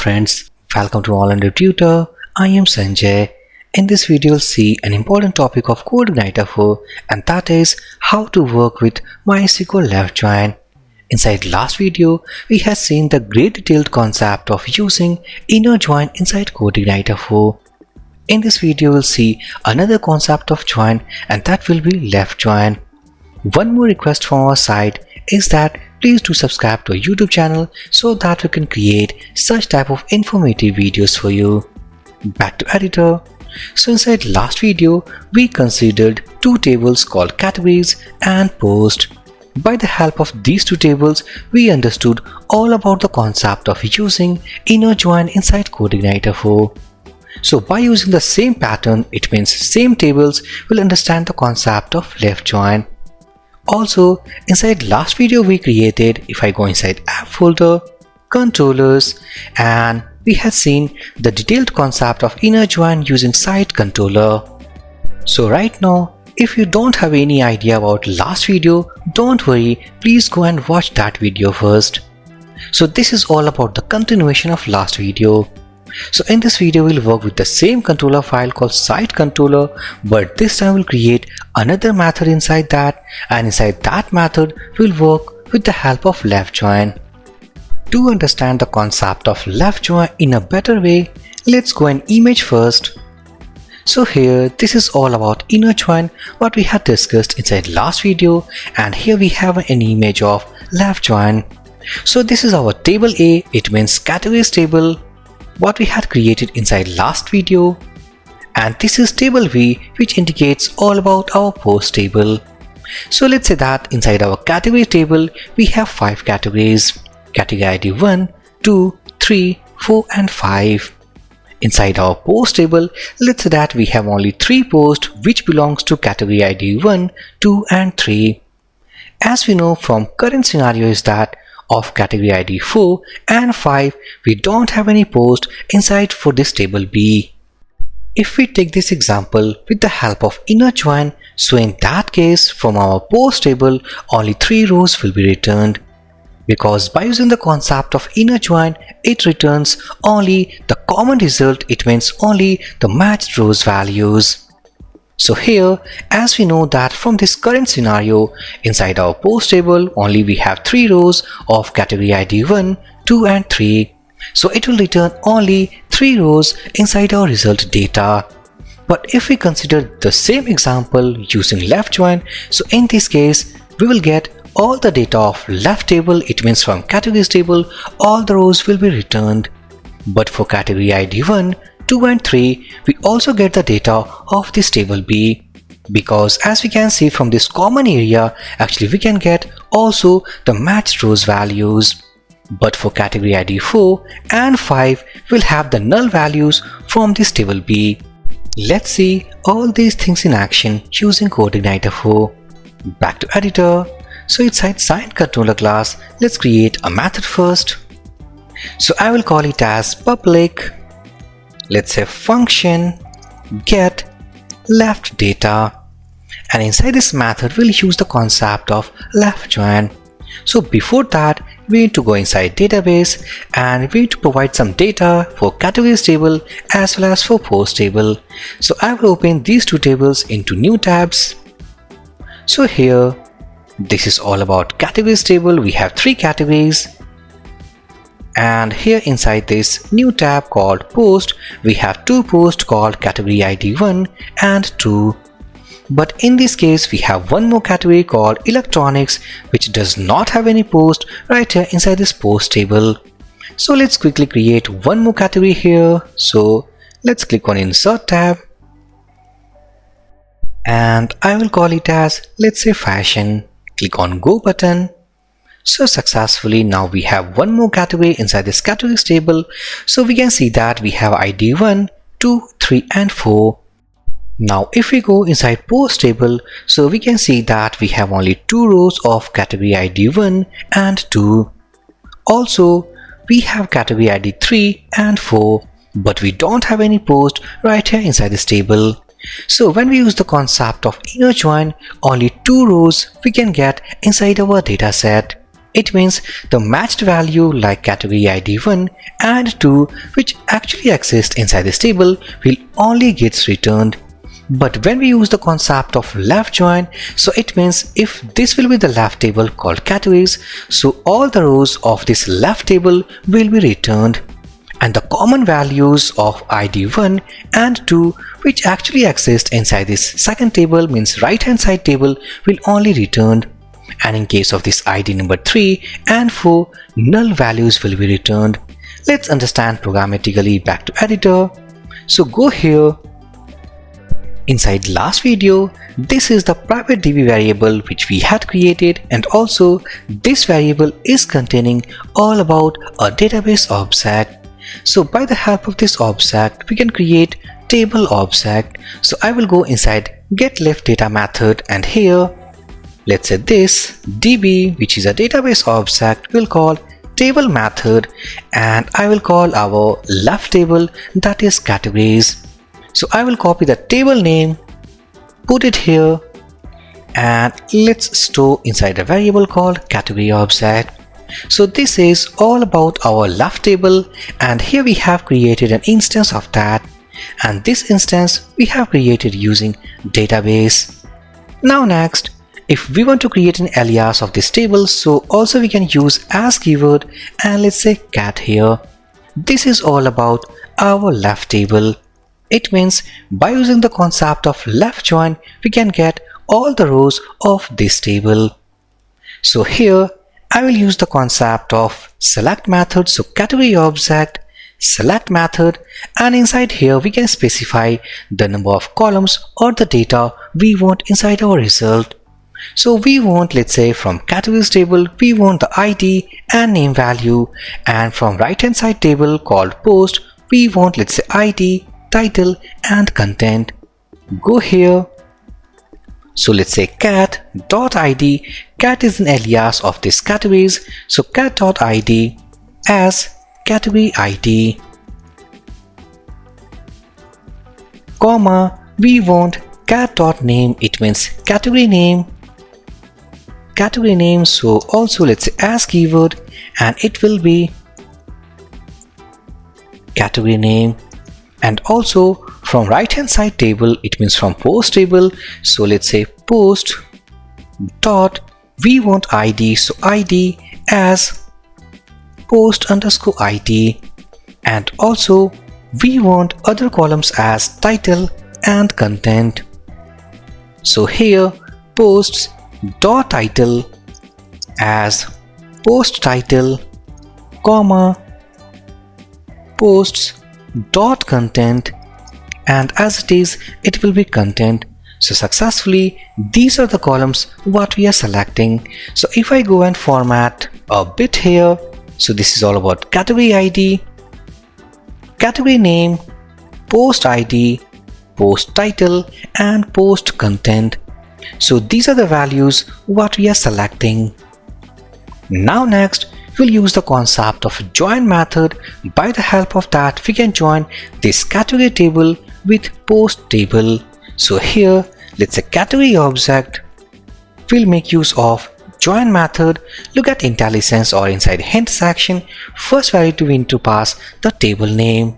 friends, welcome to Web Tutor. I am Sanjay. In this video we'll see an important topic of CodeIgniter 4, and that is how to work with MySQL left join. Inside last video we have seen the great detailed concept of using inner join inside CodeIgniter 4. In this video we'll see another concept of join, and that will be left join. One more request from our side is that please do subscribe to our YouTube channel so that we can create such type of informative videos for you. Back to editor. So inside last video we considered two tables called categories and post. By the help of these two tables we understood all about the concept of using inner join inside CodeIgniter 4. So by using the same pattern, it means same tables, will understand the concept of left join. Also, inside last video we created, if I go inside app folder, controllers, and we had seen the detailed concept of inner join using site controller. So right now, if you don't have any idea about last video, don't worry, please go and watch that video first. So this is all about the continuation of last video. So in this video we'll work with the same controller file called site controller, but this time we'll create another method inside that, and inside that method we'll work with the help of left join. To understand the concept of left join in a better way, let's go and image first. So here this is all about inner join what we had discussed inside last video, and here we have an image of left join. So this is our table A, it means categories table what we had created inside last video, and this is table V which indicates all about our post table. So let's say that inside our category table we have 5 categories, category ID 1, 2, 3, 4 and 5. Inside our post table, let's say that we have only 3 posts which belongs to category ID 1, 2 and 3. As we know from current scenario is that of category ID 4 and 5 we don't have any post inside for this table B. If we take this example with the help of inner join, so in that case from our post table only 3 rows will be returned, because by using the concept of inner join it returns only the common result, it means only the matched rows values. So here, as we know that from this current scenario, inside our post table only we have 3 rows of category ID 1, 2 and 3. So it will return only 3 rows inside our result data. But if we consider the same example using left join, so in this case we will get all the data of left table, it means from categories table all the rows will be returned. But for category ID 1, 2 and 3 we also get the data of this table B, because as we can see from this common area actually we can get also the matched rows values. But for category ID 4 and 5 we'll have the null values from this table B. Let's see all these things in action using CodeIgniter 4. Back to editor. So inside site controller class let's create a method first. So I will call it as public, let's say function get left data, and inside this method we'll use the concept of left join. So before that we need to go inside database and we need to provide some data for categories table as well as for post table. So I will open these two tables into new tabs. So here this is all about categories table, we have 3 categories. And here inside this new tab called post we have 2 posts called category ID 1 and 2. But in this case we have one more category called electronics which does not have any post right here inside this post table. So let's quickly create one more category here. So let's click on insert tab and I will call it as, let's say, fashion. Click on go button. So successfully now we have one more category inside this categories table. So we can see that we have ID 1, 2, 3 and 4. Now if we go inside post table, so we can see that we have only 2 rows of category ID 1 and 2. Also we have category ID 3 and 4, but we don't have any post right here inside this table. So when we use the concept of inner join, only 2 rows we can get inside our data set. It means the matched value like category ID 1 and 2 which actually exist inside this table will only gets returned. But when we use the concept of left join, so it means if this will be the left table called categories, so all the rows of this left table will be returned. And the common values of ID 1 and 2 which actually exist inside this second table means right hand side table will only returned. And in case of this ID number 3 and 4, null values will be returned. Let's understand programmatically back to editor. So go here. Inside last video, this is the private DB variable which we had created, and also this variable is containing all about a database object. So by the help of this object, we can create table object. So I will go inside getLeftData method, and here let's say this DB, which is a database object, will call table method, and I will call our left table, that is categories. So I will copy the table name, put it here, and let's store inside a variable called category object. So this is all about our left table, and here we have created an instance of that, and this instance we have created using database. Now next, if we want to create an alias of this table, so also we can use as keyword, and let's say cat here. This is all about our left table. It means by using the concept of left join, we can get all the rows of this table. So here I will use the concept of select method, so category object, select method, and inside here we can specify the number of columns or the data we want inside our result. So we want, let's say from categories table, we want the ID and name value, and from right hand side table called post, we want, let's say ID, title and content. Go here. So let's say cat.id. Cat is an alias of this categories, so cat.id as category ID, comma, we want cat.name, it means category name, so also let's say as keyword, and it will be category name. And also from right hand side table, it means from post table, so let's say post dot, we want ID, so ID as post underscore ID, and also we want other columns as title and content. So here posts dot title as post title, comma, posts dot content, and as it is, it will be content. So successfully these are the columns what we are selecting. So if I go and format a bit here, so this is all about category ID, category name, post ID, post title and post content. So these are the values what we are selecting. Now next, we'll use the concept of join method. By the help of that, we can join this category table with post table. So here, let's say category object will make use of join method. Look at IntelliSense or inside hint section. First value we need to pass the table name.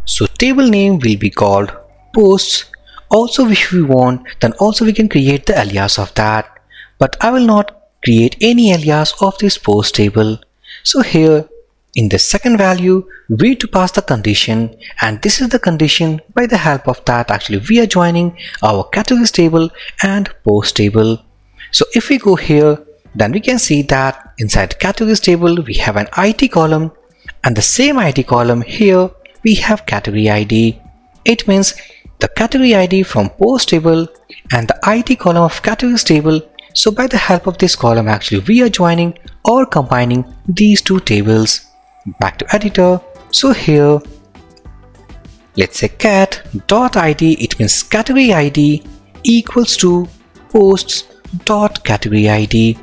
So table name will be called posts. Also if we want, then also we can create the alias of that. But I will not create any alias of this post table. So here in the second value we need to pass the condition, and this is the condition. By the help of that, actually we are joining our categories table and post table. So if we go here, then we can see that inside categories table we have an ID column, and the same ID column here we have category ID. It means the category ID from post table and the ID column of categories table. So by the help of this column, actually we are joining or combining these two tables. Back to editor. So here let's say cat.id, it means category ID equals to posts dot category ID.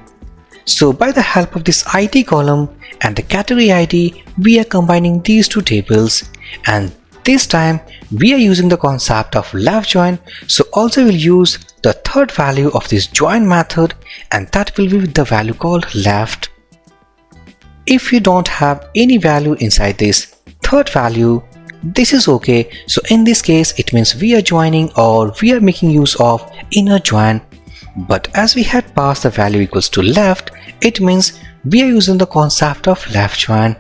So by the help of this ID column and the category ID, we are combining these two tables, and this time we are using the concept of left join. So also we'll use the third value of this join method, and that will be with the value called left. if you don't have any value inside this third value, this is okay. So in this case, it means we are joining or we are making use of inner join. But as we had passed the value equals to left, it means we are using the concept of left join.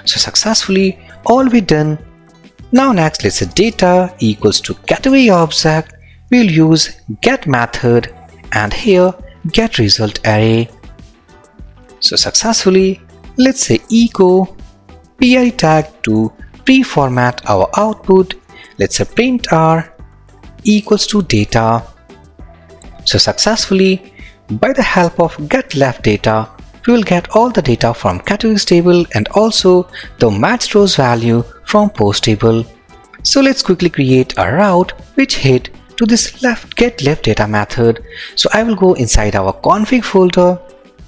So successfully all we done. Now next, let's say data equals to category object. We'll use get method and here get result array. So successfully, let's say echo PI tag to pre-format our output. Let's say print r equals to data. So successfully, by the help of get left data, we will get all the data from categories table and also the matched rows value from post table. So let's quickly create a route which hit to this get left data method. So I will go inside our config folder.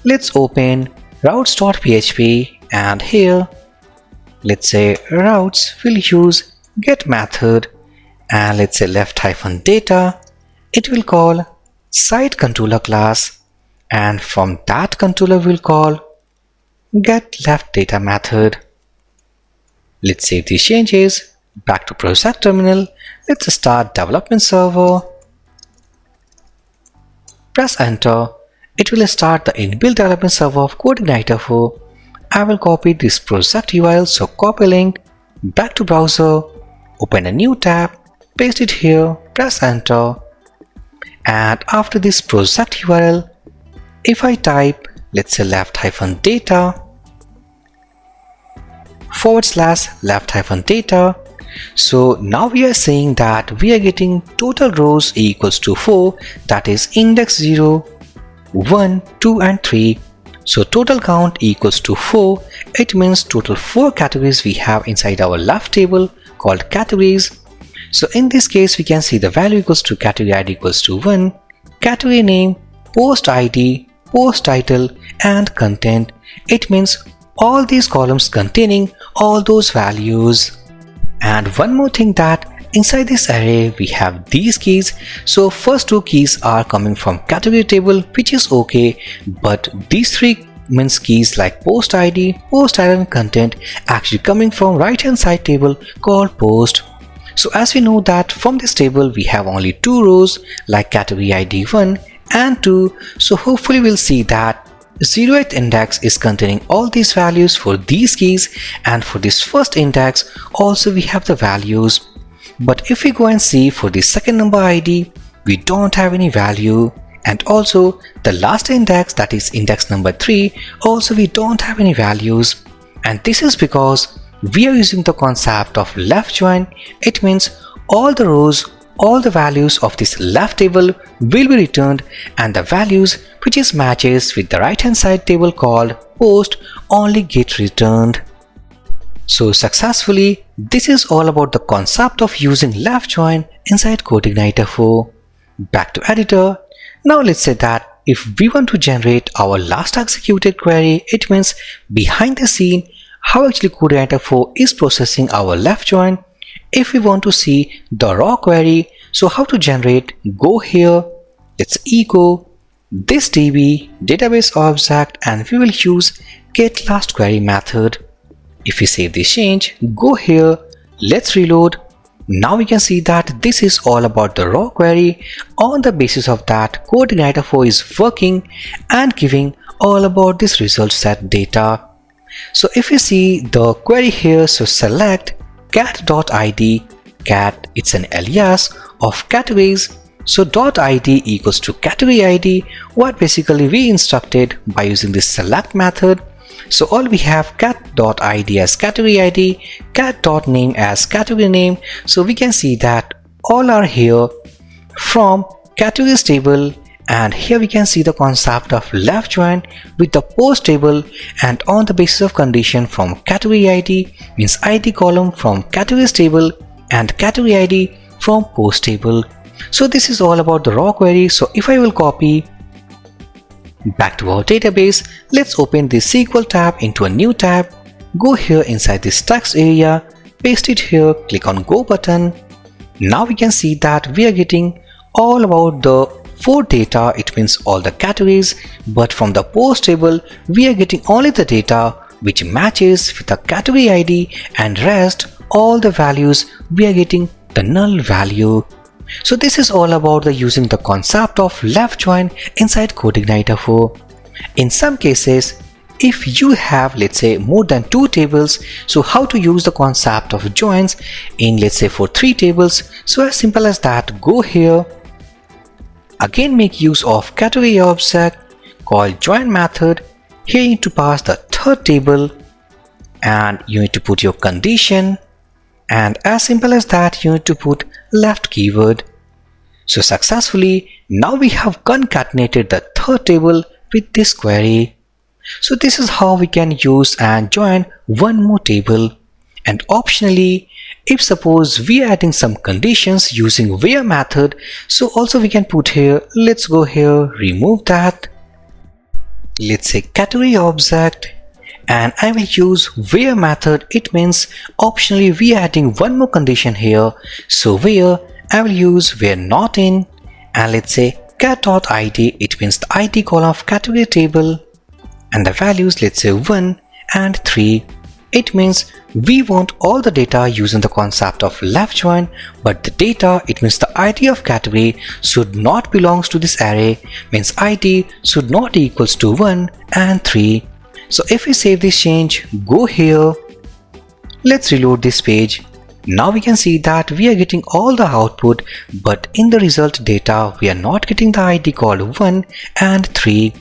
Let's open routes.php and here let's say routes will use get method and let's say left hyphen data. It will call site controller class and from that controller we'll call get left data method. Let's save these changes. Back to project terminal. Let's start development server. Press enter. It will start the inbuilt development server of CodeIgniter 4. I will copy this project URL, so copy link, back to browser, open a new tab, paste it here, press enter. And after this project URL, if I type let's say left hyphen data / left hyphen data, so now we are saying that we are getting total rows equals to 4, that is index 0, 1, 2 and 3. So total count equals to 4. It means total 4 categories we have inside our left table called categories. So in this case we can see the value equals to category ID equals to 1, category name, post ID, post title and content. It means all these columns containing all those values. And one more thing, that inside this array we have these keys. So first 2 keys are coming from category table, which is okay, but these 3 means keys like post ID, post title and content actually coming from right hand side table called post. So as we know that from this table we have only 2 rows like category ID 1 and 2. So hopefully we'll see that 0th index is containing all these values for these keys, and for this first index also we have the values. But if we go and see for the second number ID, we don't have any value, and also the last index, that is index number 3, also we don't have any values. And this is because we are using the concept of left join. It means all the rows, all the values of this left table will be returned, and the values which is matches with the right hand side table called post only get returned. So successfully, this is all about the concept of using left join inside CodeIgniter 4. Back to editor. Now let's say that if we want to generate our last executed query, it means behind the scene how actually CodeIgniter 4 is processing our left join. If we want to see the raw query, so how to generate, go here, let's echo this DB database object and we will use get last query method. If we save this change, go here, let's reload. Now we can see that this is all about the raw query. On the basis of that, CodeIgniter 4 is working and giving all about this result set data. So if you see the query here, so select cat.id, cat, it's an alias of categories. So .id equals to category ID, what basically we instructed by using this select method. So all we have cat.id as category ID, cat.name as category name. So we can see that all are here from categories table, and here we can see the concept of left join with the post table, and on the basis of condition from category ID means ID column from categories table and category ID from post table. So this is all about the raw query. So if I will copy back to our database, let's open this SQL tab into a new tab, go here inside this text area, paste it here, click on go button. Now we can see that we are getting all about the 4 data, it means all the categories, but from the post table we are getting only the data which matches with the category ID, and rest all the values we are getting the null value. So this is all about using the concept of left join inside CodeIgniter 4. In some cases, if you have, let's say, more than 2 tables, so how to use the concept of joins in, let's say, for 3 tables? So as simple as that, go here, again make use of category object called join method. Here you need to pass the third table and you need to put your condition, and as simple as that, you need to put left keyword. So successfully, now we have concatenated the third table with this query. So this is how we can use and join one more table. And optionally, if suppose we are adding some conditions using where method, so also we can put here, let's go here, remove that. Let's say category object, and I will use where method. It means optionally we are adding one more condition here. So where I will use where not in, and let's say cat.id. It means the ID column of category table, and the values, let's say 1 and 3. It means we want all the data using the concept of left join, but the data, it means the ID of category, should not belongs to this array, means ID should not equals to 1 and 3. So if we save this change, go here, let's reload this page. Now we can see that we are getting all the output, but in the result data we are not getting the ID called 1 and 3.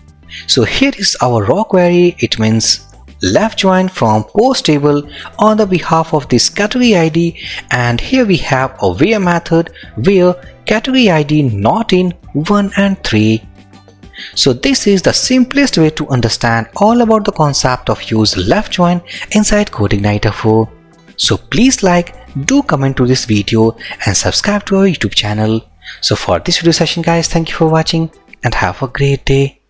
So here is our raw query. It means left join from post table on the behalf of this category ID, and here we have a where method where category ID not in 1 and 3. So this is the simplest way to understand all about the concept of use left join inside CodeIgniter 4. So please like, do comment to this video and subscribe to our YouTube channel. So for this video session guys, thank you for watching and have a great day.